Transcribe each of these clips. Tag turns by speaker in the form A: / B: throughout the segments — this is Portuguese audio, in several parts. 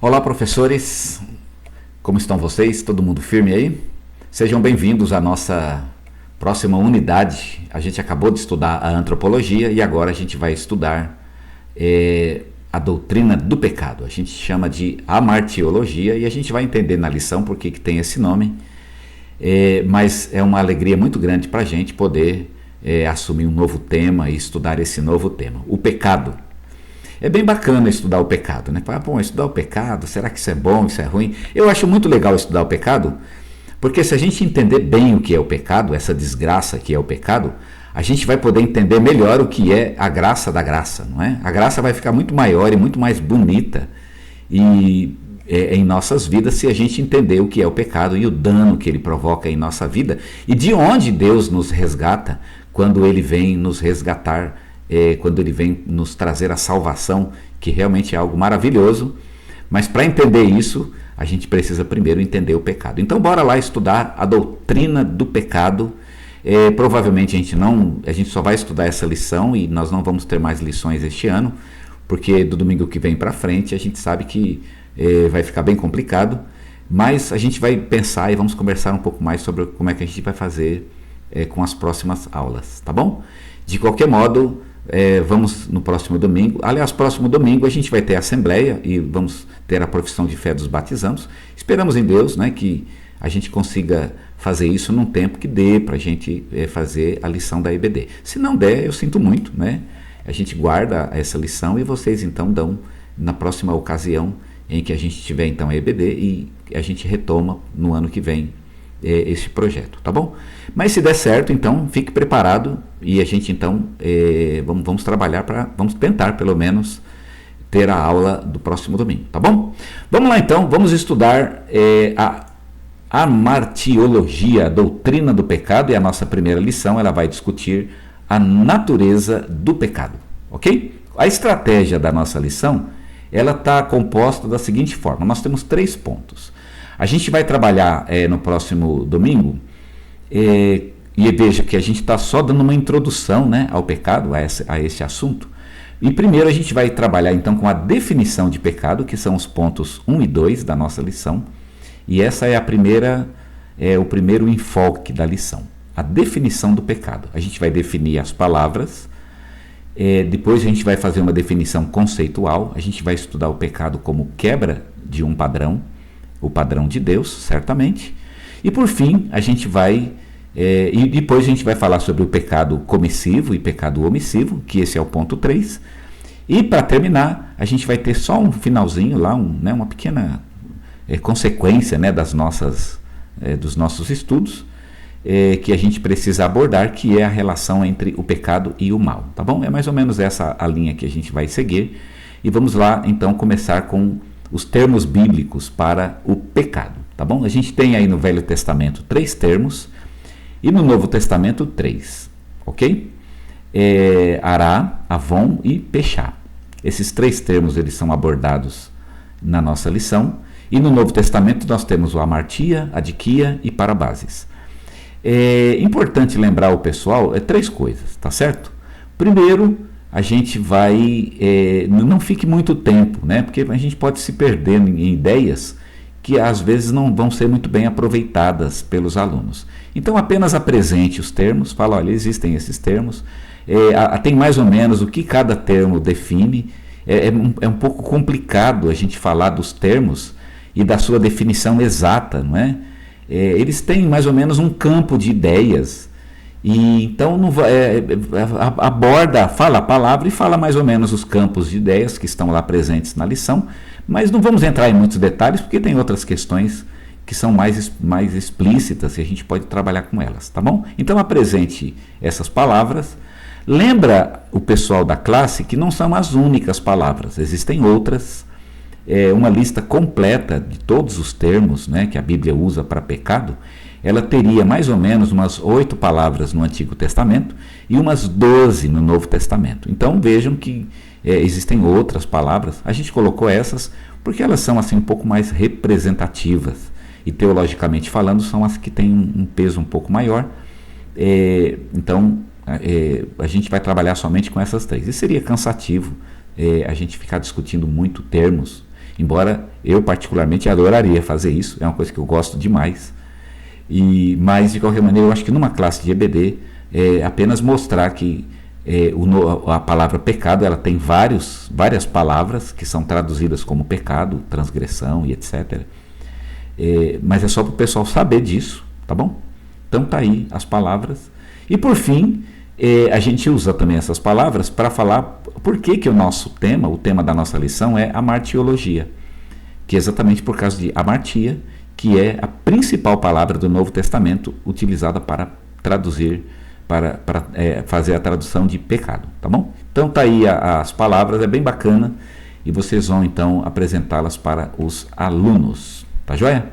A: Olá, professores, como estão vocês? Todo mundo firme aí? Sejam bem-vindos à nossa próxima unidade. A gente acabou de estudar a antropologia e agora a gente vai estudar a doutrina do pecado. A gente chama de amartiologia e a gente vai entender na lição por que tem esse nome, mas é uma alegria muito grande para a gente poder assumir um novo tema e estudar esse novo tema, o pecado. É bem bacana estudar o pecado, né? Bom, estudar o pecado, será que isso é bom, isso é ruim? Eu acho muito legal estudar o pecado, porque se a gente entender bem o que é o pecado, essa desgraça que é o pecado, a gente vai poder entender melhor o que é a graça da graça, não é? A graça vai ficar muito maior e muito mais bonita em nossas vidas se a gente entender o que é o pecado e o dano que ele provoca em nossa vida e de onde Deus nos resgata quando ele vem nos resgatar, quando ele vem nos trazer a salvação, que realmente é algo maravilhoso. Mas para entender isso, a gente precisa primeiro entender o pecado. Então bora lá estudar a doutrina do pecado. Provavelmente a gente só vai estudar essa lição e nós não vamos ter mais lições este ano, porque do domingo que vem para frente a gente sabe que vai ficar bem complicado, mas a gente vai pensar e vamos conversar um pouco mais sobre como é que a gente vai fazer com as próximas aulas, tá bom? De qualquer modo, vamos no próximo domingo. Aliás, próximo domingo a gente vai ter a assembleia e vamos ter a profissão de fé dos batizandos. Esperamos em Deus, né, que a gente consiga fazer isso num tempo que dê para a gente fazer a lição da EBD. Se não der, eu sinto muito, né? A gente guarda essa lição e vocês então dão na próxima ocasião em que a gente tiver então a EBD e a gente retoma no ano que vem esse projeto, tá bom? Mas se der certo, então fique preparado e a gente então vamos trabalhar vamos tentar pelo menos ter a aula do próximo domingo, tá bom? Vamos lá então, vamos estudar a amartiologia, a doutrina do pecado, e a nossa primeira lição ela vai discutir a natureza do pecado, ok? A estratégia da nossa lição ela está composta da seguinte forma: nós temos 3 pontos. A gente vai trabalhar no próximo domingo, e veja que a gente está só dando uma introdução, né, ao pecado, a esse assunto. E primeiro a gente vai trabalhar então com a definição de pecado, que são os pontos 1 e 2 da nossa lição. E essa é o primeiro enfoque da lição, a definição do pecado. A gente vai definir as palavras, depois a gente vai fazer uma definição conceitual, a gente vai estudar o pecado como quebra de um padrão, o padrão de Deus, certamente. E por fim, a gente vai e depois a gente vai falar sobre o pecado comissivo e pecado omissivo, que esse é o ponto 3. E para terminar, a gente vai ter só um finalzinho lá, uma pequena consequência, né, dos nossos estudos, que a gente precisa abordar, que é a relação entre o pecado e o mal, tá bom? É mais ou menos essa a linha que a gente vai seguir. E vamos lá então começar com os termos bíblicos para o pecado, tá bom? A gente tem aí no Velho Testamento 3 termos e no Novo Testamento 3, ok? Ará, Avon e Pechá. Esses 3 termos eles são abordados na nossa lição. E no Novo Testamento nós temos o amartia, adiquia e parabases. É importante lembrar o pessoal 3 coisas, tá certo? Primeiro, a gente vai, não fique muito tempo, né? Porque a gente pode se perder em ideias que às vezes não vão ser muito bem aproveitadas pelos alunos. Então apenas apresente os termos, fala, olha, existem esses termos, tem mais ou menos o que cada termo define. É um pouco complicado a gente falar dos termos e da sua definição exata, não é? Eles têm mais ou menos um campo de ideias. E então fala a palavra e fala mais ou menos os campos de ideias que estão lá presentes na lição, mas não vamos entrar em muitos detalhes porque tem outras questões que são mais explícitas e a gente pode trabalhar com elas, tá bom? Então apresente essas palavras. Lembra o pessoal da classe que não são as únicas palavras, existem outras, uma lista completa de todos os termos, né, que a Bíblia usa para pecado. Ela teria mais ou menos umas 8 palavras no Antigo Testamento e umas 12 no Novo Testamento. Então vejam que existem outras palavras. A gente colocou essas porque elas são assim um pouco mais representativas e teologicamente falando são as que têm um peso um pouco maior. Então a gente vai trabalhar somente com essas 3. E seria cansativo a gente ficar discutindo muito termos Embora eu particularmente adoraria fazer isso, é uma coisa que eu gosto demais. Mas de qualquer maneira eu acho que numa classe de EBD é apenas mostrar que a palavra pecado, ela tem várias palavras que são traduzidas como pecado, transgressão e etc. Mas é só para o pessoal saber disso, tá bom? Então tá aí as palavras. E por fim, a gente usa também essas palavras para falar por que o nosso tema, o tema da nossa lição é a martiologia, que é exatamente por causa de amartia, que é a principal palavra do Novo Testamento utilizada para traduzir, para fazer a tradução de pecado, tá bom? Então tá aí as palavras, é bem bacana, e vocês vão então apresentá-las para os alunos, tá joia?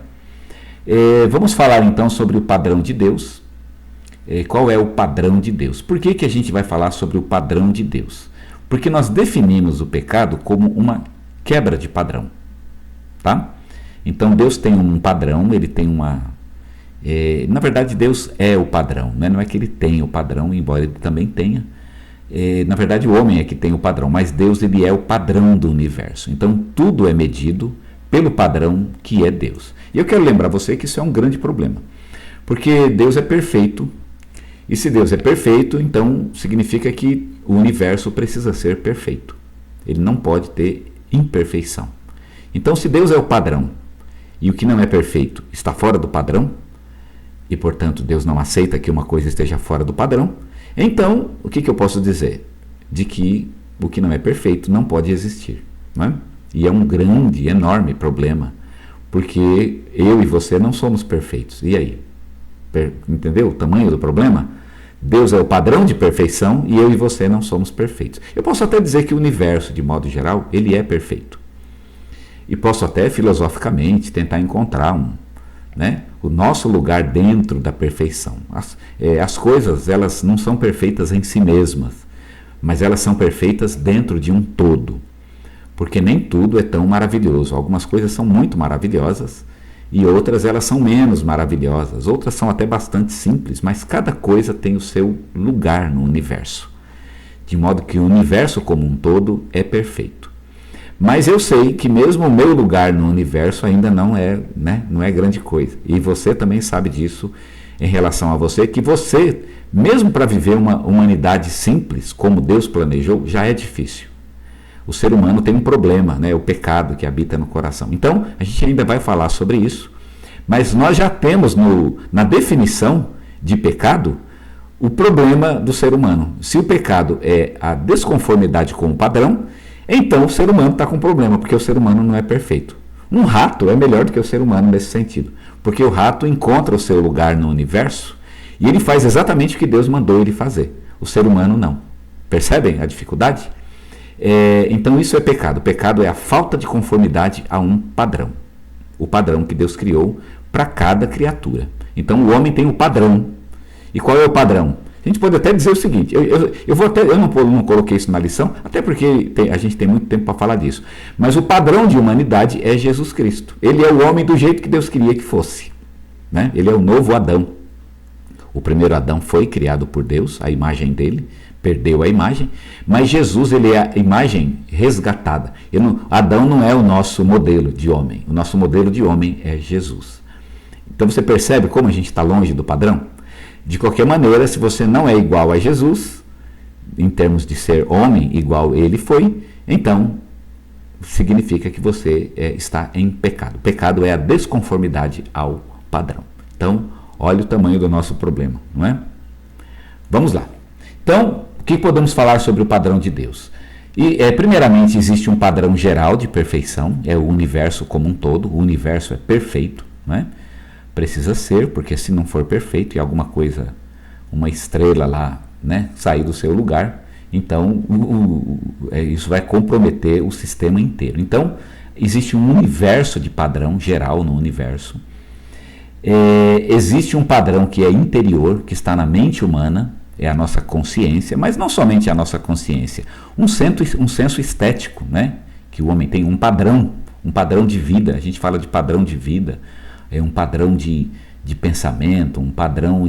A: Vamos falar então sobre o padrão de Deus. Qual é o padrão de Deus? Por que a gente vai falar sobre o padrão de Deus? Porque nós definimos o pecado como uma quebra de padrão, tá? Então Deus tem um padrão, ele tem na verdade Deus é o padrão, né? Não é que ele tem o padrão, embora ele também tenha. Na verdade o homem é que tem o padrão, mas Deus ele é o padrão do universo. Então tudo é medido pelo padrão que é Deus. E eu quero lembrar você que isso é um grande problema, porque Deus é perfeito, e se Deus é perfeito, então significa que o universo precisa ser perfeito. Ele não pode ter imperfeição. Então se Deus é o padrão, e o que não é perfeito está fora do padrão, e portanto Deus não aceita que uma coisa esteja fora do padrão, então o que eu posso dizer? De que o que não é perfeito não pode existir, não é? E é um grande, enorme problema, porque eu e você não somos perfeitos. E aí? Entendeu o tamanho do problema? Deus é o padrão de perfeição e eu e você não somos perfeitos. Eu posso até dizer que o universo, de modo geral, ele é perfeito. E posso até filosoficamente tentar encontrar o nosso lugar dentro da perfeição. As coisas, elas não são perfeitas em si mesmas, mas elas são perfeitas dentro de um todo. Porque nem tudo é tão maravilhoso. Algumas coisas são muito maravilhosas e outras elas são menos maravilhosas. Outras são até bastante simples, mas cada coisa tem o seu lugar no universo. De modo que o universo como um todo é perfeito. Mas eu sei que mesmo o meu lugar no universo ainda não é grande coisa. E você também sabe disso em relação a você, que você, mesmo para viver uma humanidade simples, como Deus planejou, já é difícil. O ser humano tem um problema, o pecado que habita no coração. Então, a gente ainda vai falar sobre isso, mas nós já temos na definição de pecado o problema do ser humano. Se o pecado é a desconformidade com o padrão, então o ser humano está com problema, porque o ser humano não é perfeito. Um rato é melhor do que o ser humano nesse sentido, porque o rato encontra o seu lugar no universo e ele faz exatamente o que Deus mandou ele fazer. O ser humano não. Percebem a dificuldade? Então isso é pecado. Pecado é a falta de conformidade a um padrão. O padrão que Deus criou para cada criatura. Então o homem tem um padrão. E qual é o padrão? A gente pode até dizer o seguinte, eu não coloquei isso na lição, até porque a gente tem muito tempo para falar disso. Mas o padrão de humanidade é Jesus Cristo. Ele é o homem do jeito que Deus queria que fosse. Ele é o novo Adão. O primeiro Adão foi criado por Deus, a imagem dele, perdeu a imagem, mas Jesus ele é a imagem resgatada. Adão não é o nosso modelo de homem, o nosso modelo de homem é Jesus. Então você percebe como a gente está longe do padrão? De qualquer maneira, se você não é igual a Jesus, em termos de ser homem igual ele foi, então significa que você está em pecado. Pecado é a desconformidade ao padrão. Então, olha o tamanho do nosso problema, não é? Vamos lá. Então, o que podemos falar sobre o padrão de Deus? Primeiramente, existe um padrão geral de perfeição, é o universo como um todo, o universo é perfeito, não é? Precisa ser, porque se não for perfeito e alguma coisa, uma estrela lá, sair do seu lugar, então isso vai comprometer o sistema inteiro. Então, existe um universo de padrão geral no universo. Existe um padrão que é interior, que está na mente humana, é a nossa consciência, mas não somente a nossa consciência, um senso estético, que o homem tem um padrão de vida, a gente fala de padrão de vida, um padrão de pensamento, um padrão,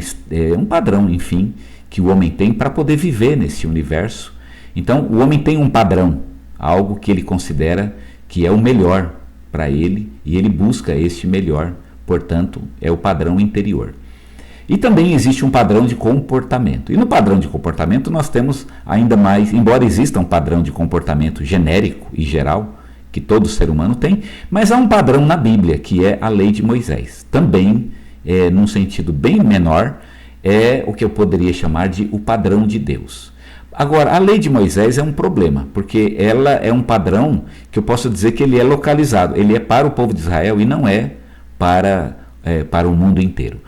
A: enfim, que o homem tem para poder viver nesse universo. Então, o homem tem um padrão, algo que ele considera que é o melhor para ele e ele busca este melhor, portanto, é o padrão interior. E também existe um padrão de comportamento. E no padrão de comportamento nós temos ainda mais, embora exista um padrão de comportamento genérico e geral, que todo ser humano tem, mas há um padrão na Bíblia, que é a lei de Moisés. Também, num sentido bem menor, é o que eu poderia chamar de o padrão de Deus. Agora, a lei de Moisés é um problema, porque ela é um padrão que eu posso dizer que ele é localizado, ele é para o povo de Israel e não é para o mundo inteiro.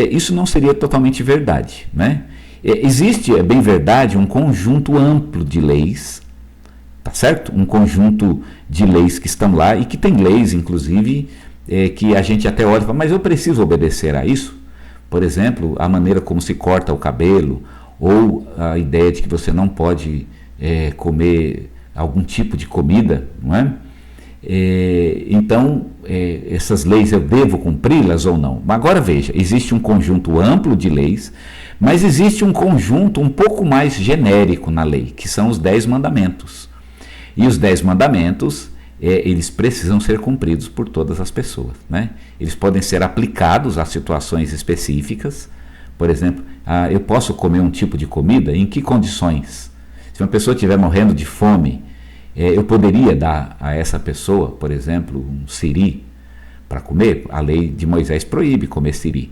A: Isso não seria totalmente verdade, né? Existe, é bem verdade, um conjunto amplo de leis, tá certo? Um conjunto de leis que estão lá e que tem leis, inclusive, que a gente até olha e fala, mas eu preciso obedecer a isso? Por exemplo, a maneira como se corta o cabelo, ou a ideia de que você não pode comer algum tipo de comida, não é? Então, essas leis eu devo cumpri-las ou não? Agora veja, existe um conjunto amplo de leis, mas existe um conjunto um pouco mais genérico na lei, que são os 10 mandamentos. E os 10 mandamentos, eles precisam ser cumpridos por todas as pessoas, né? Eles podem ser aplicados a situações específicas. Por exemplo, eu posso comer um tipo de comida? Em que condições? Se uma pessoa estiver morrendo de fome, eu poderia dar a essa pessoa, por exemplo, um siri para comer? A lei de Moisés proíbe comer siri.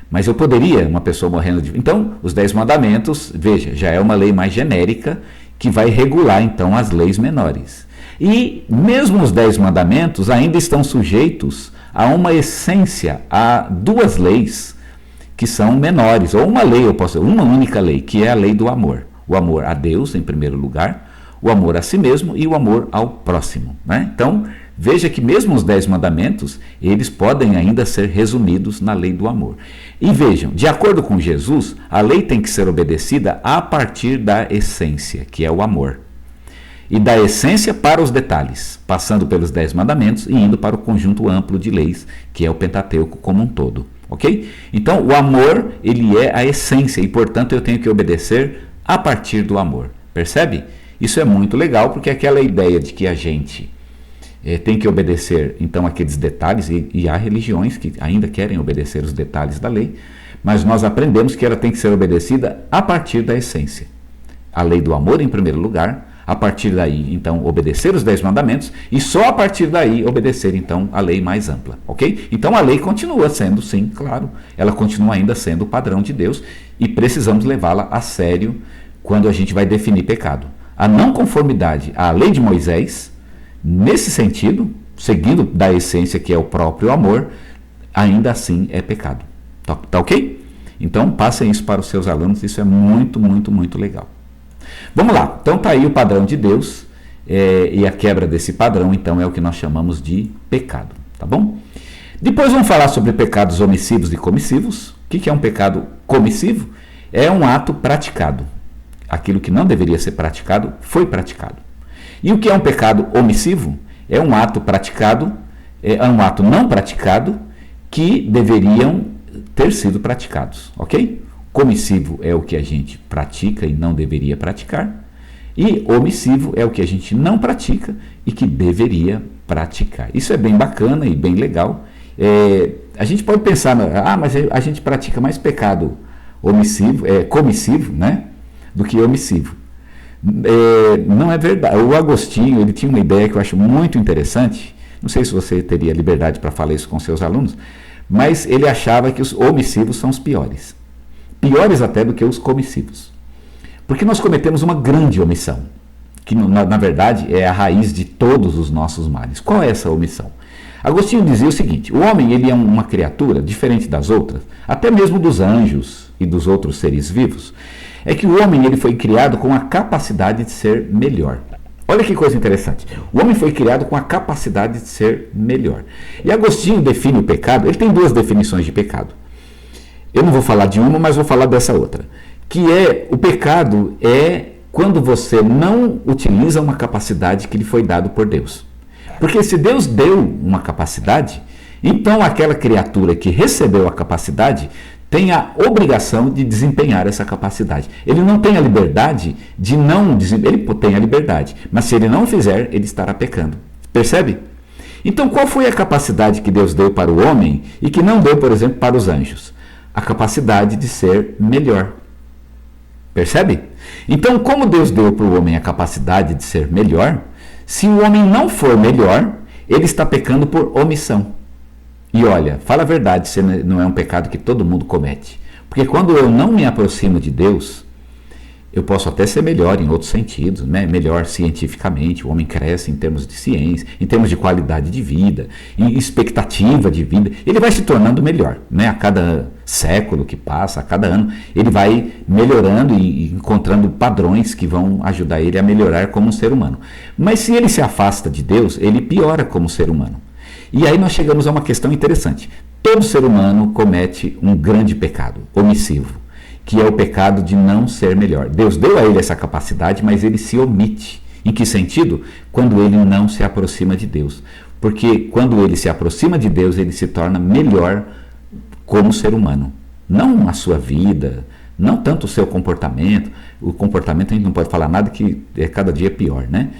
A: Mas eu poderia, uma pessoa morrendo de... Então, os 10 mandamentos, veja, já é uma lei mais genérica que vai regular, então, as leis menores. E mesmo os 10 mandamentos ainda estão sujeitos a uma essência, a 2 leis que são menores, ou uma lei, uma única lei, que é a lei do amor. O amor a Deus, em primeiro lugar, o amor a si mesmo e o amor ao próximo, né? Então, veja que mesmo os 10 mandamentos, eles podem ainda ser resumidos na lei do amor. E vejam, de acordo com Jesus, a lei tem que ser obedecida a partir da essência, que é o amor. E da essência para os detalhes, passando pelos 10 mandamentos e indo para o conjunto amplo de leis, que é o Pentateuco como um todo, ok? Então, o amor, ele é a essência e, portanto, eu tenho que obedecer a partir do amor, percebe? Isso é muito legal, porque aquela ideia de que a gente tem que obedecer, então, aqueles detalhes, e há religiões que ainda querem obedecer os detalhes da lei, mas nós aprendemos que ela tem que ser obedecida a partir da essência. A lei do amor, em primeiro lugar, a partir daí, então, obedecer os 10 mandamentos, e só a partir daí obedecer, então, a lei mais ampla, ok? Então, a lei continua sendo, sim, claro, ela continua ainda sendo o padrão de Deus, e precisamos levá-la a sério quando a gente vai definir pecado. A não conformidade à lei de Moisés, nesse sentido, seguindo da essência que é o próprio amor, ainda assim é pecado. Tá ok? Então, passem isso para os seus alunos, isso é muito, muito, muito legal. Vamos lá, então está aí o padrão de Deus, e a quebra desse padrão, então, é o que nós chamamos de pecado, tá bom? Depois vamos falar sobre pecados omissivos e comissivos. O que é um pecado comissivo? É um ato praticado. Aquilo que não deveria ser praticado, foi praticado. E o que é um pecado omissivo? É um ato praticado, é um ato não praticado, que deveriam ter sido praticados, ok? Comissivo é o que a gente pratica e não deveria praticar, e omissivo é o que a gente não pratica e que deveria praticar. Isso é bem bacana e bem legal. A gente pode pensar, mas a gente pratica mais pecado comissivo, né, do que omissivo. Não é verdade. O Agostinho, ele tinha uma ideia que eu acho muito interessante, não sei se você teria liberdade para falar isso com seus alunos, mas ele achava que os omissivos são os piores. Piores até do que os comissivos. Porque nós cometemos uma grande omissão, que na verdade é a raiz de todos os nossos males. Qual é essa omissão? Agostinho dizia o seguinte: o homem, ele é uma criatura diferente das outras, até mesmo dos anjos e dos outros seres vivos. É que o homem, ele foi criado com a capacidade de ser melhor. Olha que coisa interessante. O homem foi criado com a capacidade de ser melhor. E Agostinho define o pecado, ele tem 2 definições de pecado. Eu não vou falar de uma, mas vou falar dessa outra. Que o pecado é quando você não utiliza uma capacidade que lhe foi dado por Deus. Porque se Deus deu uma capacidade, então aquela criatura que recebeu a capacidade tem a obrigação de desempenhar essa capacidade. Ele não tem a liberdade de não desempenhar, ele tem a liberdade, mas se ele não fizer, ele estará pecando. Percebe? Então, qual foi a capacidade que Deus deu para o homem e que não deu, por exemplo, para os anjos? A capacidade de ser melhor. Percebe? Então, como Deus deu para o homem a capacidade de ser melhor, se o homem não for melhor, ele está pecando por omissão. E olha, fala a verdade, se não é um pecado que todo mundo comete. Porque quando eu não me aproximo de Deus, eu posso até ser melhor em outros sentidos, né? Melhor cientificamente, o homem cresce em termos de ciência, em termos de qualidade de vida, em expectativa de vida, ele vai se tornando melhor, né? A cada século que passa, a cada ano, ele vai melhorando e encontrando padrões que vão ajudar ele a melhorar como um ser humano. Mas se ele se afasta de Deus, ele piora como ser humano. E aí nós chegamos a uma questão interessante. Todo ser humano comete um grande pecado, omissivo, que é o pecado de não ser melhor. Deus deu a ele essa capacidade, mas ele se omite. Em que sentido? Quando ele não se aproxima de Deus. Porque quando ele se aproxima de Deus, ele se torna melhor como ser humano. Não a sua vida, não tanto o seu comportamento. O comportamento a gente não pode falar nada, que cada dia é pior, né?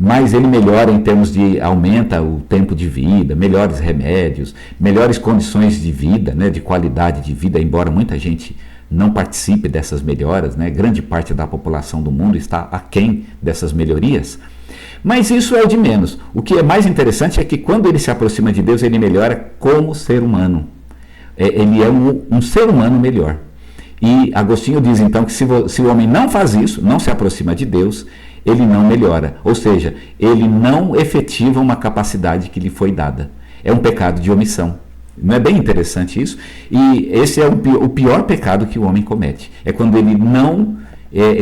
A: Mas ele melhora em termos de, aumenta o tempo de vida, melhores remédios, melhores condições de vida, né, de qualidade de vida, embora muita gente não participe dessas melhoras, né? Grande parte da população do mundo está aquém dessas melhorias. Mas isso é o de menos. O que é mais interessante é que quando ele se aproxima de Deus, ele melhora como ser humano. Ele é um ser humano melhor. E Agostinho diz então que se o homem não faz isso, não se aproxima de Deus, ele não melhora. Ou seja, ele não efetiva uma capacidade que lhe foi dada. É um pecado de omissão. Não é bem interessante isso? E esse é o pior pecado que o homem comete. É quando ele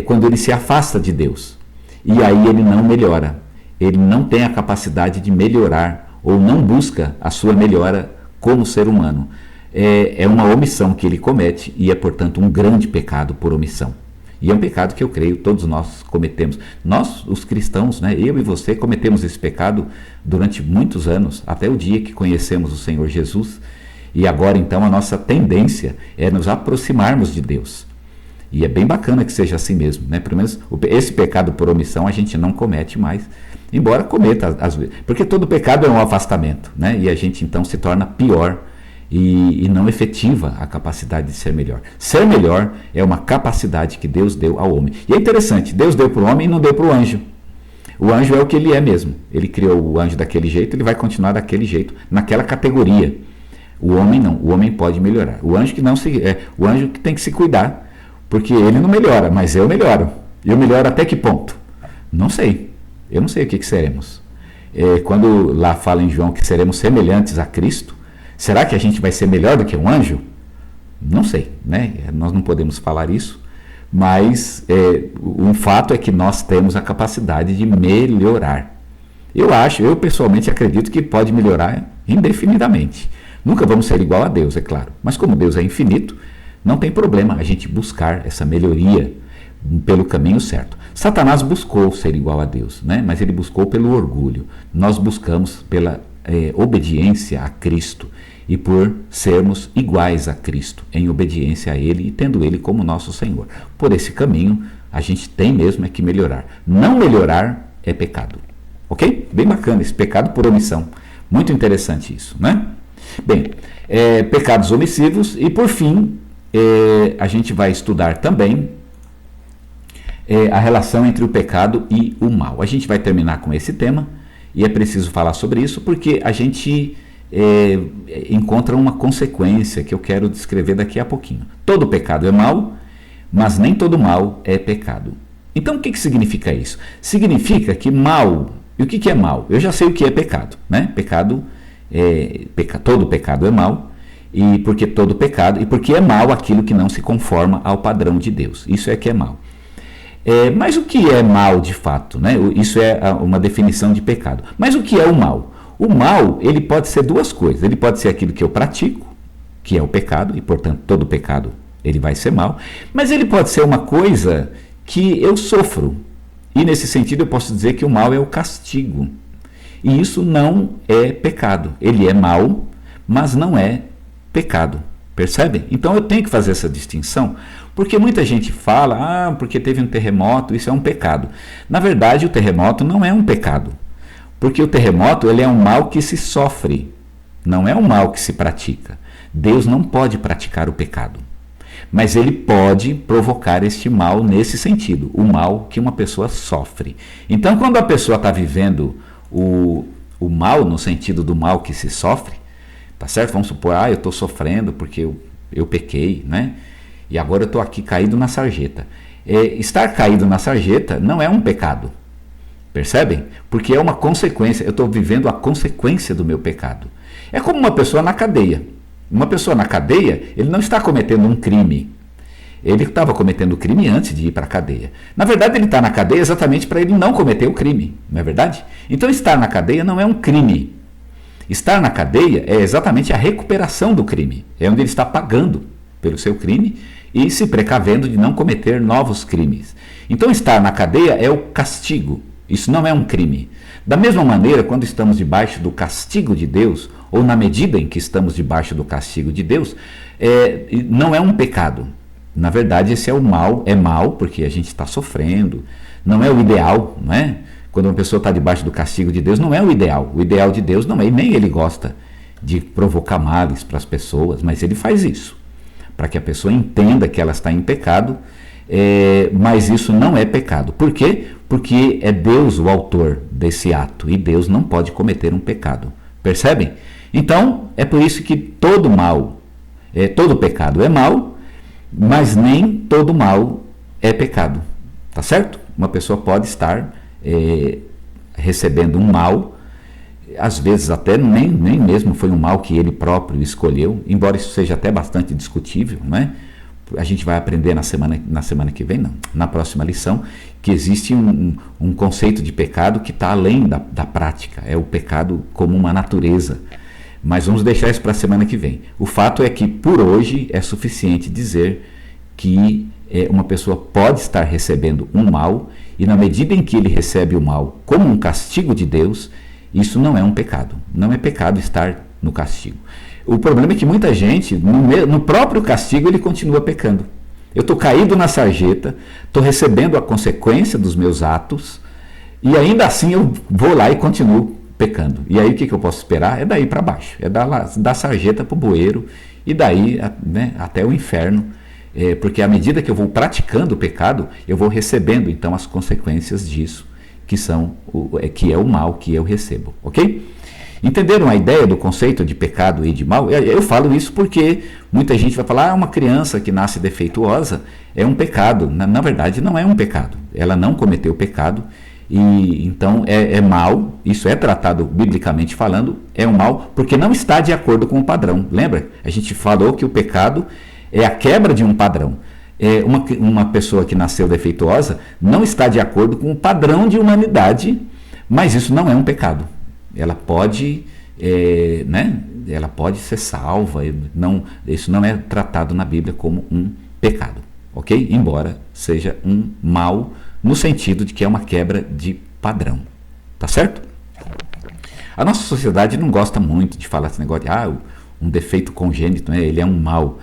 A: quando ele se afasta de Deus. E aí ele não melhora. Ele não tem a capacidade de melhorar ou não busca a sua melhora como ser humano. É uma omissão que ele comete e é, portanto, um grande pecado por omissão. E é um pecado que eu creio todos nós cometemos. Nós, os cristãos, né, eu e você, cometemos esse pecado durante muitos anos, até o dia que conhecemos o Senhor Jesus. E agora, então, a nossa tendência é nos aproximarmos de Deus. E é bem bacana que seja assim mesmo, né? Pelo menos esse pecado por omissão a gente não comete mais, embora cometa às vezes. Porque todo pecado é um afastamento, né? E a gente, então, se torna pior e não efetiva a capacidade de ser melhor. Ser melhor é uma capacidade que Deus deu ao homem. E é interessante, Deus deu para o homem e não deu para o anjo. O anjo é o que ele é mesmo. Ele criou o anjo daquele jeito, ele vai continuar daquele jeito, naquela categoria. O homem não, o homem pode melhorar. O anjo o anjo que tem que se cuidar, porque ele não melhora, mas eu melhoro. Eu melhoro até que ponto? Não sei. Eu não sei o que seremos. Quando lá fala em João que seremos semelhantes a Cristo, será que a gente vai ser melhor do que um anjo? Não sei, né? Nós não podemos falar isso, mas um fato é que nós temos a capacidade de melhorar. Eu pessoalmente acredito que pode melhorar indefinidamente. Nunca vamos ser igual a Deus, é claro, mas como Deus é infinito, não tem problema a gente buscar essa melhoria pelo caminho certo. Satanás buscou ser igual a Deus, né? Mas ele buscou pelo orgulho. Nós buscamos pela obediência a Cristo e por sermos iguais a Cristo, em obediência a Ele e tendo Ele como nosso Senhor. Por esse caminho, a gente tem mesmo que melhorar. Não melhorar é pecado. Ok? Bem bacana esse pecado por omissão. Muito interessante isso, né? Bem, pecados omissivos e por fim, a gente vai estudar também a relação entre o pecado e o mal. A gente vai terminar com esse tema. E é preciso falar sobre isso porque a gente encontra uma consequência que eu quero descrever daqui a pouquinho. Todo pecado é mal, mas nem todo mal é pecado. Então o que significa isso? Significa que mal, e o que é mal? Eu já sei o que é pecado, né? Todo pecado é mal, e porque é mal aquilo que não se conforma ao padrão de Deus. Isso é que é mal. Mas o que é mal de fato, né? Isso é uma definição de pecado. Mas o que é o mal? O mal, ele pode ser duas coisas. Ele pode ser aquilo que eu pratico, que é o pecado, e portanto todo pecado ele vai ser mal. Mas ele pode ser uma coisa que eu sofro. E nesse sentido eu posso dizer que o mal é o castigo. E isso não é pecado. Ele é mal, mas não é pecado. Percebem? Então eu tenho que fazer essa distinção, porque muita gente fala, porque teve um terremoto, isso é um pecado. Na verdade, o terremoto não é um pecado, Porque o terremoto, ele é um mal que se sofre, não é um mal que se pratica. Deus não pode praticar o pecado, mas ele pode provocar este mal nesse sentido, o mal que uma pessoa sofre. Então, quando a pessoa está vivendo o mal, no sentido do mal que se sofre, tá certo? Vamos supor, eu estou sofrendo porque eu pequei, né? E agora eu estou aqui caído na sarjeta. Estar caído na sarjeta não é um pecado, percebem? Porque é uma consequência, eu estou vivendo a consequência do meu pecado. É como uma pessoa na cadeia. Uma pessoa na cadeia, ele não está cometendo um crime. Ele estava cometendo o crime antes de ir para a cadeia. Na verdade, ele está na cadeia exatamente para ele não cometer o crime, não é verdade? Então, estar na cadeia não é um crime. Estar na cadeia é exatamente a recuperação do crime. É onde ele está pagando pelo seu crime e se precavendo de não cometer novos crimes. Então, estar na cadeia é o castigo. Isso não é um crime. Da mesma maneira, quando estamos debaixo do castigo de Deus, ou na medida em que estamos debaixo do castigo de Deus, não é um pecado. Na verdade, esse é o mal, é mal porque a gente está sofrendo, não é o ideal, não é? Quando uma pessoa está debaixo do castigo de Deus, não é o ideal. O ideal de Deus não é, e nem ele gosta de provocar males para as pessoas, mas ele faz isso, para que a pessoa entenda que ela está em pecado, mas isso não é pecado. Por quê? Porque é Deus o autor desse ato, e Deus não pode cometer um pecado. Percebem? Então, é por isso que todo mal, todo pecado é mal, mas nem todo mal é pecado. Tá certo? Uma pessoa pode estar recebendo um mal, às vezes até nem mesmo foi um mal que ele próprio escolheu, embora isso seja até bastante discutível, né? A gente vai aprender na semana que vem, não, na próxima lição, que existe um conceito de pecado que está além da prática, é o pecado como uma natureza. Mas vamos deixar isso para a semana que vem. O fato é que por hoje é suficiente dizer que uma pessoa pode estar recebendo um mal, e na medida em que ele recebe o mal como um castigo de Deus, isso não é um pecado. Não é pecado estar no castigo. O problema é que muita gente, no próprio castigo, ele continua pecando. Eu estou caído na sarjeta, estou recebendo a consequência dos meus atos, e ainda assim eu vou lá e continuo pecando. E aí o que eu posso esperar? É daí para baixo, é da sarjeta para o bueiro, e daí até o inferno, porque à medida que eu vou praticando o pecado, eu vou recebendo então as consequências disso, que é o mal que eu recebo, ok? Entenderam a ideia do conceito de pecado e de mal? Eu falo isso porque muita gente vai falar, uma criança que nasce defeituosa é um pecado. Na verdade, não é um pecado. Ela não cometeu pecado, e então é mal. Isso é tratado biblicamente falando, é um mal, porque não está de acordo com o padrão. Lembra? A gente falou que o pecado é a quebra de um padrão. Uma pessoa que nasceu defeituosa não está de acordo com o padrão de humanidade, mas isso não é um pecado. Ela pode, ela pode ser salva, isso não é tratado na Bíblia como um pecado, ok? Embora seja um mal no sentido de que é uma quebra de padrão, tá certo? A nossa sociedade não gosta muito de falar esse negócio de um defeito congênito, ele é um mal.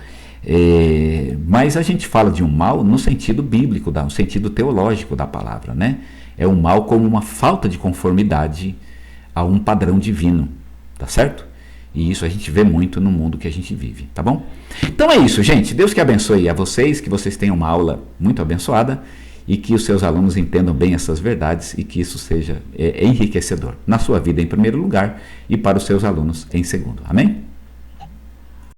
A: Mas a gente fala de um mal no sentido bíblico, no sentido teológico da palavra, né? É um mal como uma falta de conformidade a um padrão divino, tá certo? E isso a gente vê muito no mundo que a gente vive, tá bom? Então é isso, gente. Deus que abençoe a vocês, que vocês tenham uma aula muito abençoada e que os seus alunos entendam bem essas verdades e que isso seja enriquecedor na sua vida em primeiro lugar e para os seus alunos em segundo. Amém?